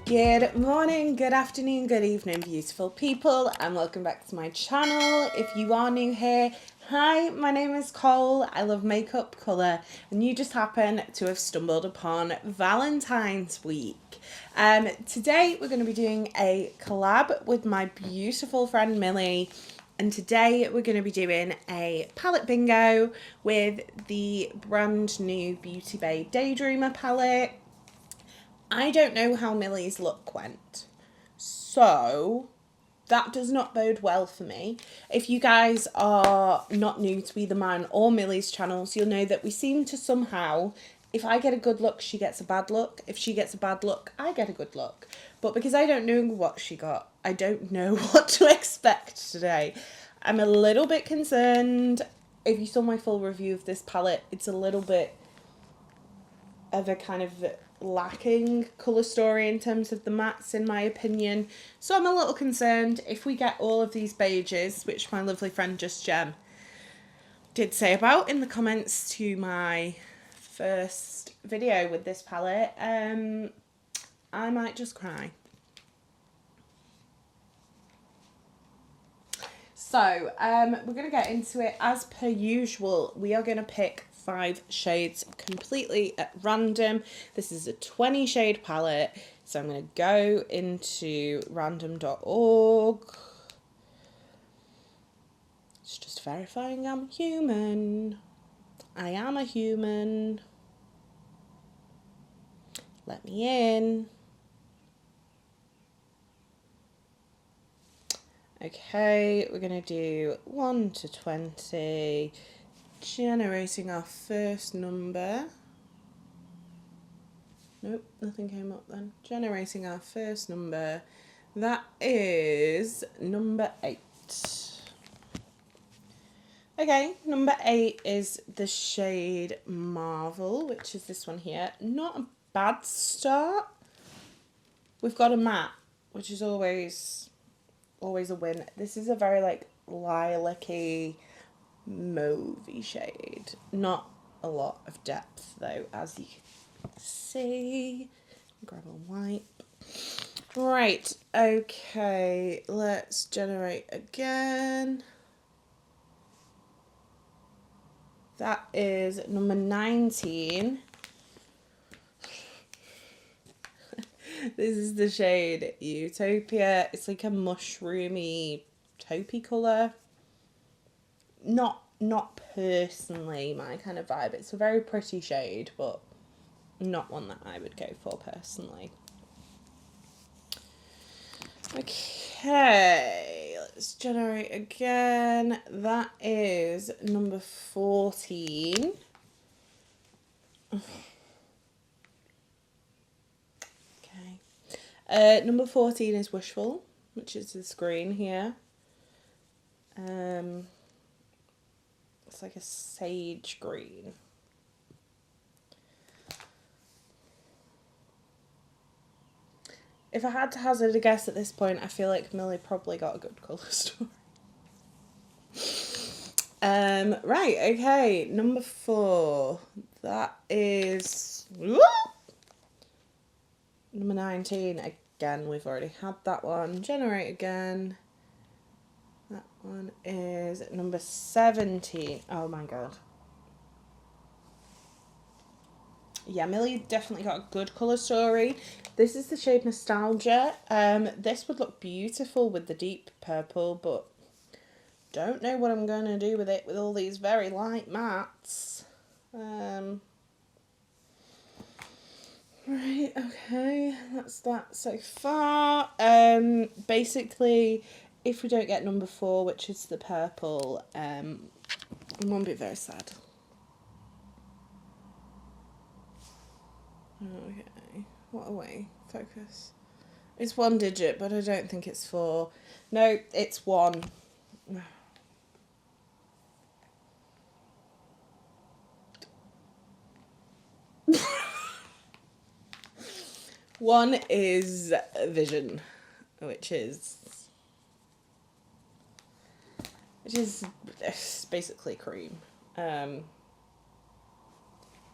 Good morning, good afternoon, good evening, beautiful people, and welcome back to my channel. If you are new here, hi, my name is Cole. I love makeup, colour, and you just happen to have stumbled upon Valentine's week. Today we're going to be doing a collab with my beautiful friend Millie, and today we're going to be doing a palette bingo with the brand new Beauty Bay Daydreamer palette. I don't know how Millie's look went, so that does not bode well for me. If you guys are not new to either mine or Millie's channels, you'll know that we seem to somehow, if I get a good look, she gets a bad look. If she gets a bad look, I get a good look. But because I don't know what she got, I don't know what to expect today. I'm a little bit concerned. If you saw my full review of this palette, it's a little bit of a kind of lacking colour story in terms of the mattes, in my opinion. So I'm a little concerned if we get all of these beiges, which my lovely friend Just Gem did say about in the comments to my first video with this palette, I might just cry. So we're going to get into it. As per usual, we are going to pick 5 shades completely at random. This is a 20 shade palette, so I'm going to go into random.org. It's just verifying I'm human. I am a human. Let me in. Okay, we're going to do 1 to 20. Generating our first number. Nope, nothing came up then. Generating our first number. That is number 8. Okay, number 8 is the shade Marvel, which is this one here. Not a bad start. We've got a matte, which is always a win. This is a very like lilac-y, mauvey shade. Not a lot of depth though, as you can see. Grab a wipe. Right, okay, let's generate again. That is number 19. This is the shade Utopia. It's like a mushroomy taupey colour. Not personally my kind of vibe. It's a very pretty shade, but not one that I would go for personally. Okay, let's generate again. That is number 14. Okay. Number 14 is Wishful, which is the screen here. It's like a sage green. If I had to hazard a guess at this point, I feel like Millie probably got a good colour story. Right, okay, number 4. That is number 19. Again, we've already had that one. Generate again. That one is number 17. Oh my god. Yeah, Millie definitely got a good colour story. This is the shade Nostalgia. This would look beautiful with the deep purple, but don't know what I'm going to do with it with all these very light mattes. Right, okay, that's that so far. Basically, if we don't get number 4, which is the purple, I won't be very sad. Okay, what away? Focus. It's 1 digit, but I don't think it's 4. No, it's 1. 1 is Vision, which is basically cream.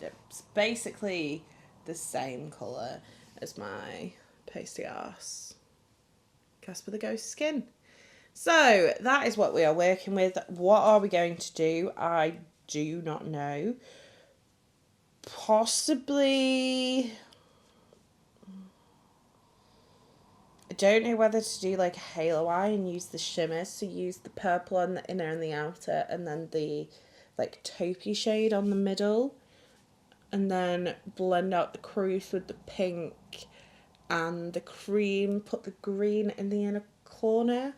It's basically the same colour as my pasty arse Casper the Ghost skin. So that is what we are working with. What are we going to do? I do not know. Possibly, I don't know whether to do like a halo eye and use the shimmers. So use the purple on the inner and the outer, and then the like taupey shade on the middle, and then blend out the crease with the pink and the cream. Put the green in the inner corner.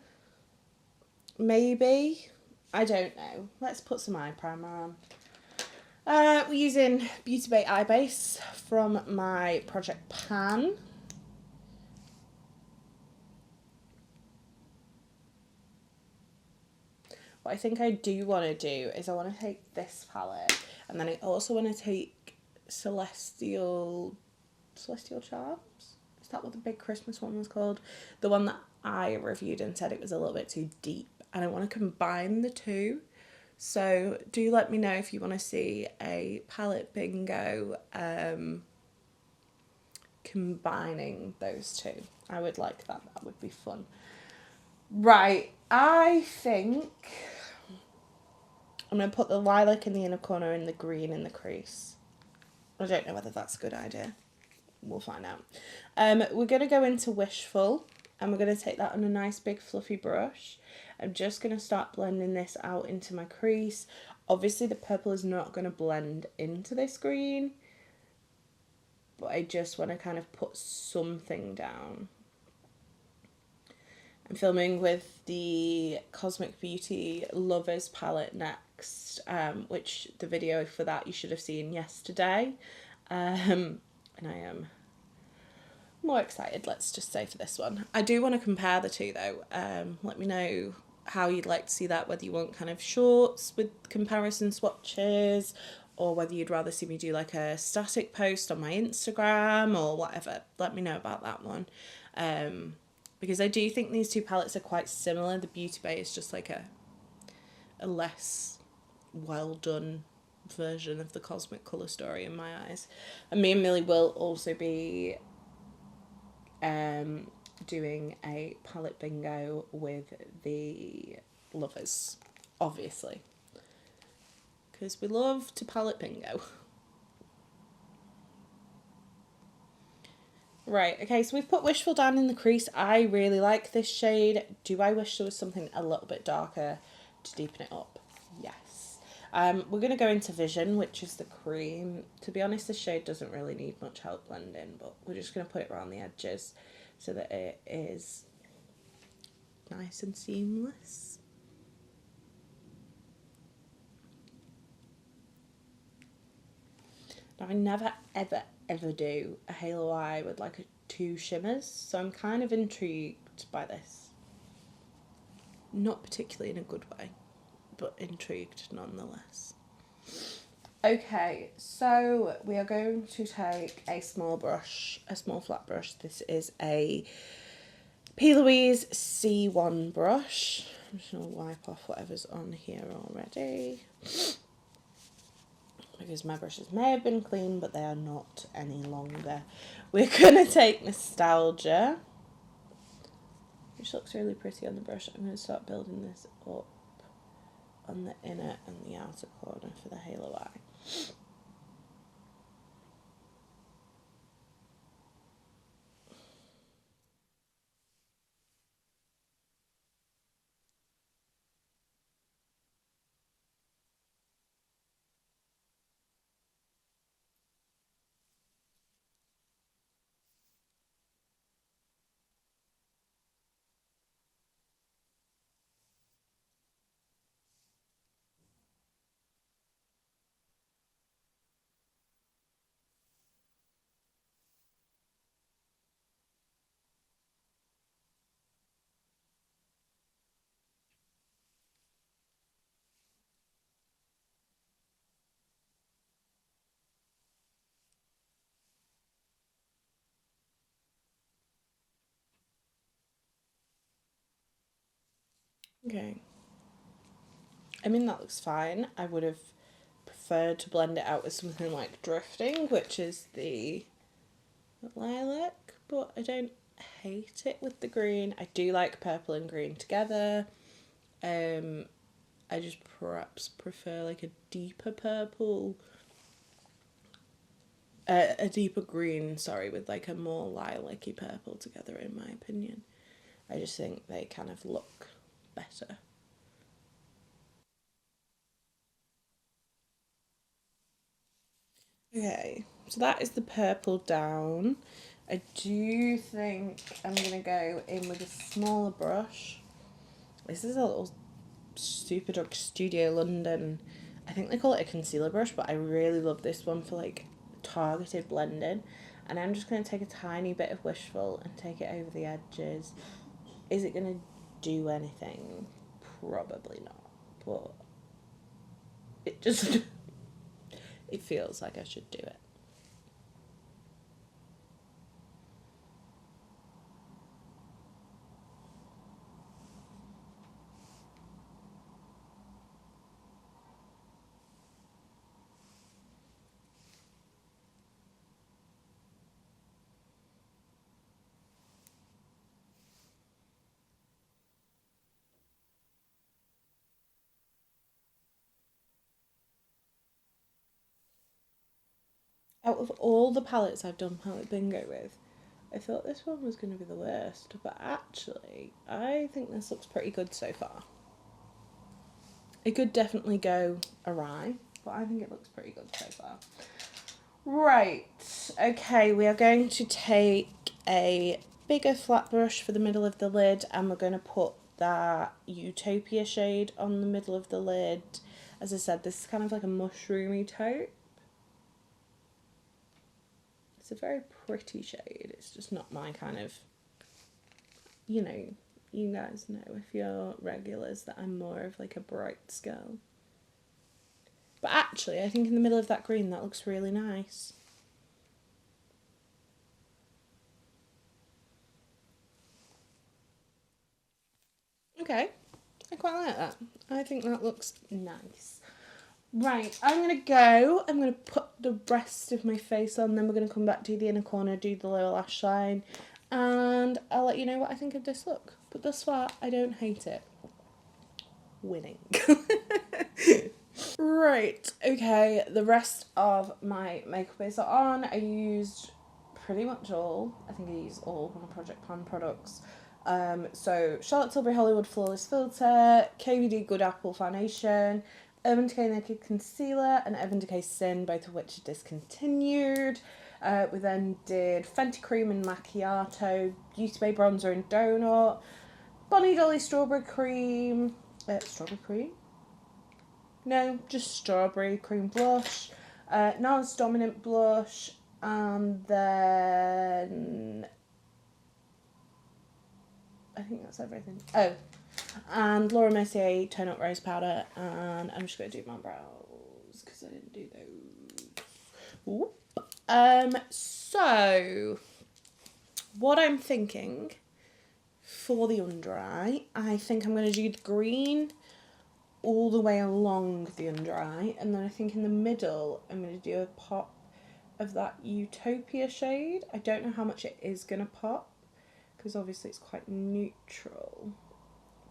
Maybe. I don't know. Let's put some eye primer on. We're using Beauty Bay Eye Base from my Project Pan. What I think I do want to do is I want to take this palette, and then I also want to take Celestial Charms. Is that what the big Christmas one was called? The one that I reviewed and said it was a little bit too deep, and I want to combine the two. So do let me know if you want to see a palette bingo combining those two. I would like that. That would be fun. Right, I think I'm going to put the lilac in the inner corner and the green in the crease. I don't know whether that's a good idea. We'll find out. We're going to go into Wishful, and we're going to take that on a nice big fluffy brush. I'm just going to start blending this out into my crease. Obviously the purple is not going to blend into this green, but I just want to kind of put something down. I'm filming with the Cosmic Beauty Lovers palette next, which the video for that you should have seen yesterday. And I am more excited, let's just say, for this one. I do want to compare the two though. Let me know how you'd like to see that, whether you want kind of shorts with comparison swatches, or whether you'd rather see me do like a static post on my Instagram or whatever. Let me know about that one. Because I do think these two palettes are quite similar. The Beauty Bay is just like a less well done version of the Cosmic Colour Story in my eyes. And me and Millie will also be doing a palette bingo with the Lovers, obviously, because we love to palette bingo. Right, okay, so we've put Wishful down in the crease. I really like this shade. Do I wish there was something a little bit darker to deepen it up? Yes. We're going to go into Vision, which is the cream. To be honest, this shade doesn't really need much help blending, but we're just going to put it around the edges so that it is nice and seamless. Now, I never, ever do a halo eye with like two shimmers, so I'm kind of intrigued by this. Not particularly in a good way, but intrigued nonetheless. Okay, so we are going to take a small brush, a small flat brush. This is a P. Louise C1 brush. I'm just going to wipe off whatever's on here already, because my brushes may have been clean, but they are not any longer. We're going to take Nostalgia, which looks really pretty on the brush. I'm going to start building this up on the inner and the outer corner for the halo eye. Okay. I mean, that looks fine. I would have prefer to blend it out with something like Drifting, which is the lilac, but I don't hate it with the green. I do like purple and green together. I just perhaps prefer like a deeper purple, a deeper green, sorry, with like a more lilac-y purple together, in my opinion. I just think they kind of look better. Okay, so that is the purple down. I do think I'm going to go in with a smaller brush. This is a little Superdrug Studio London. I think they call it a concealer brush, but I really love this one for like targeted blending. And I'm just going to take a tiny bit of Wishful and take it over the edges. Is it going to do anything? Probably not. But it just... it feels like I should do it. Out of all the palettes I've done palette bingo with, I thought this one was going to be the worst, but actually, I think this looks pretty good so far. It could definitely go awry, but I think it looks pretty good so far. Right, okay, we are going to take a bigger flat brush for the middle of the lid, and we're going to put that Utopia shade on the middle of the lid. As I said, this is kind of like a mushroomy taupe. It's a very pretty shade. It's just not my kind of, you know, you guys know if you're regulars that I'm more of like a bright girl. But actually, I think in the middle of that green, that looks really nice. Okay, I quite like that. I think that looks nice. Right, I'm going to put the rest of my face on, then we're going to come back to the inner corner, do the lower lash line, and I'll let you know what I think of this look. But thus far, I don't hate it. Winning. Right, okay, the rest of my makeup is on. I used pretty much all. I think I used all my Project Pan products. So Charlotte Tilbury Hollywood Flawless Filter, KVD Good Apple Foundation, Urban Decay Naked Concealer, and Urban Decay Sin, both of which are discontinued. We then did Fenty Cream and Macchiato, Beauty Bay Bronzer and Donut, Bonnie Dolly Strawberry Cream, Strawberry Cream? No, just Strawberry Cream Blush, NARS Dominant Blush, and then... I think that's everything. Oh, and Laura Mercier Tone Up Rose Powder, and I'm just going to do my brows because I didn't do those. So what I'm thinking for the under eye, I think I'm going to do the green all the way along the under eye, and then I think in the middle I'm going to do a pop of that Utopia shade. I don't know how much it is going to pop, because obviously it's quite neutral,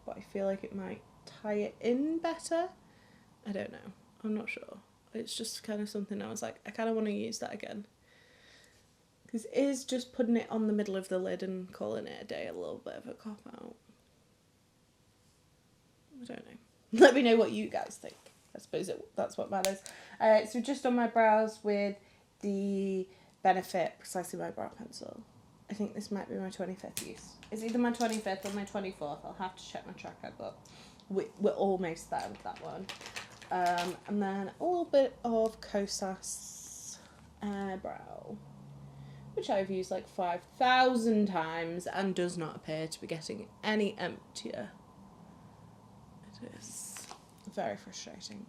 but I feel like it might tie it in better. I don't know. I'm not sure. It's just kind of something I was like, I kind of want to use that again. Because it is just putting it on the middle of the lid and calling it a day a little bit of a cop-out. I don't know. Let me know what you guys think. I suppose that's what matters. So just on my brows with the Benefit Precisely My Brow Pencil. I think this might be my 25th use. It's either my 25th or my 24th. I'll have to check my tracker, but we're almost there with that one. And then a little bit of Kosas Airbrow, which I've used like 5,000 times and does not appear to be getting any emptier. It is very frustrating.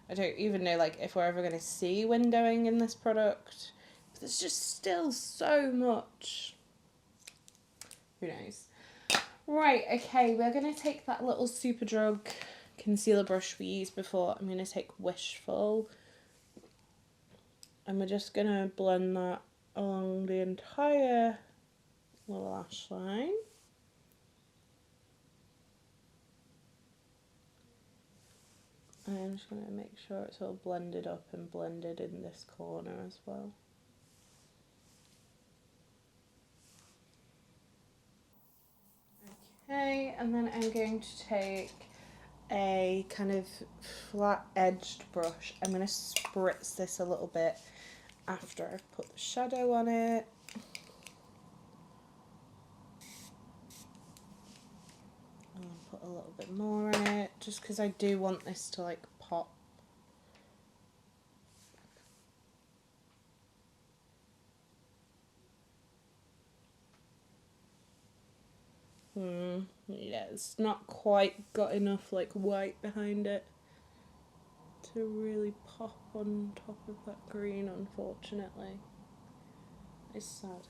I don't even know like if we're ever going to see windowing in this product. But there's just still so much. Who knows? Right, okay, we're going to take that little Superdrug concealer brush we used before. I'm going to take Wishful And we're just going to blend that along the entire lower lash line. And I'm just going to make sure it's all blended up and blended in this corner as well. Okay, and then I'm going to take a kind of flat edged brush. I'm going to spritz this a little bit after I've put the shadow on it. And I'll put a little bit more on it just because I do want this to like pop. Yeah, it's not quite got enough like white behind it to really pop on top of that green, unfortunately. It's sad.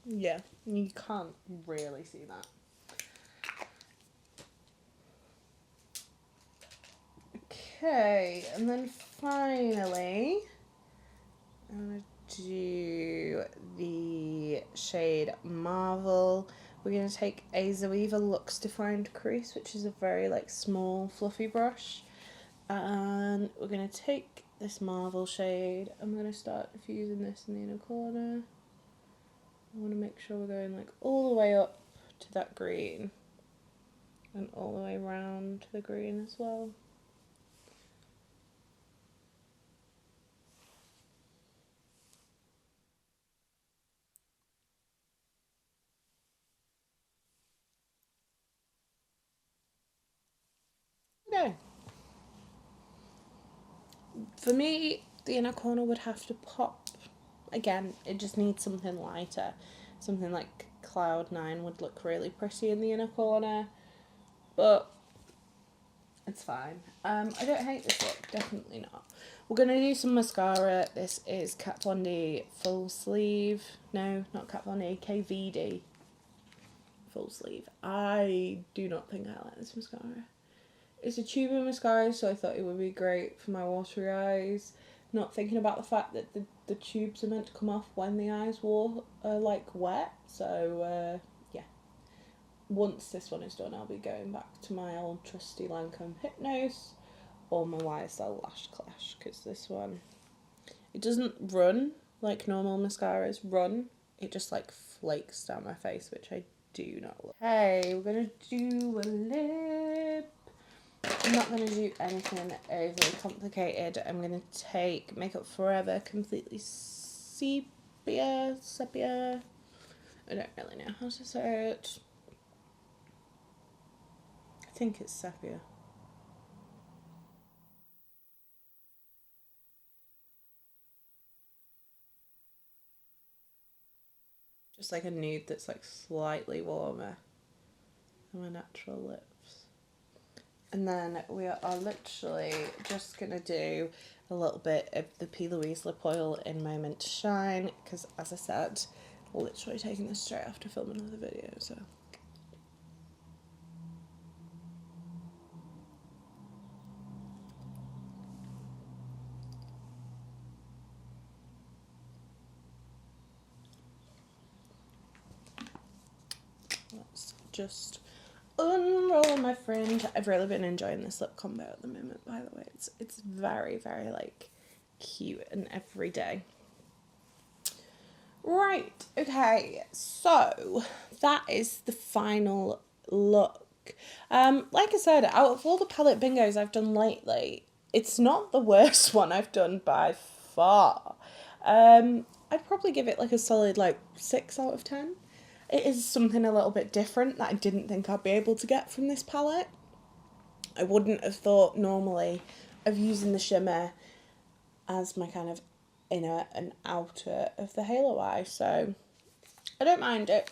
Yeah, you can't really see that. Okay, and then finally, I'm going to do the shade Marvel. We're going to take a Zoeva Luxe Defined Crease, which is a very like small fluffy brush. And we're going to take this Marvel shade. I'm going to start diffusing this in the inner corner. I want to make sure we're going like all the way up to that green. And all the way around to the green as well. No. For me, the inner corner would have to pop. Again, it just needs something lighter. Something like Cloud 9 would look really pretty in the inner corner. But it's fine. I don't hate this look, definitely not. We're going to do some mascara. This is Kat Von D full sleeve. No, not Kat Von D, KVD full sleeve. I do not think I like this mascara. It's a tube of mascara, so I thought it would be great for my watery eyes. Not thinking about the fact that the tubes are meant to come off when the eyes are like wet. So yeah, once this one is done, I'll be going back to my old trusty Lancome Hypnose or my YSL Lash Clash, because this one, it doesn't run like normal mascaras run. It just like flakes down my face, which I do not love. Hey, we're gonna do a lip. I'm not going to do anything overly complicated. I'm going to take Makeup Forever Completely Sepia. I don't really know how to say it. I think it's sepia. Just like a nude that's like slightly warmer than my natural lips. And then we are literally just going to do a little bit of the P. Louise lip oil in Moment to Shine, because as I said, literally taking this straight after filming another video, so. Let's just unroll my friend. I've really been enjoying this lip combo at the moment, by the way. It's very, very like cute and everyday. Right, okay, so that is the final look. Like I said, out of all the palette bingos I've done lately, it's not the worst one I've done by far. I'd probably give it like a solid like 6 out of 10. It is something a little bit different that I didn't think I'd be able to get from this palette. I wouldn't have thought normally of using the shimmer as my kind of inner and outer of the halo eye, so I don't mind it.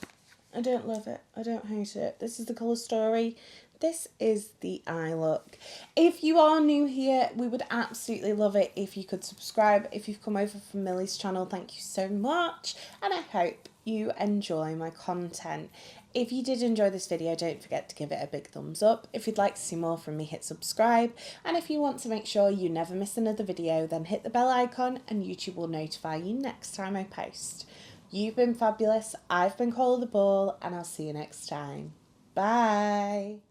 I don't love it. I don't hate it. This is the colour story. This is the eye look. If you are new here, we would absolutely love it if you could subscribe. If you've come over from Milli's channel, thank you so much. And I hope you enjoy my content. If you did enjoy this video, don't forget to give it a big thumbs up. If you'd like to see more from me, hit subscribe. And if you want to make sure you never miss another video, then hit the bell icon and YouTube will notify you next time I post. You've been fabulous. I've been Coleoftheball, and I'll see you next time. Bye.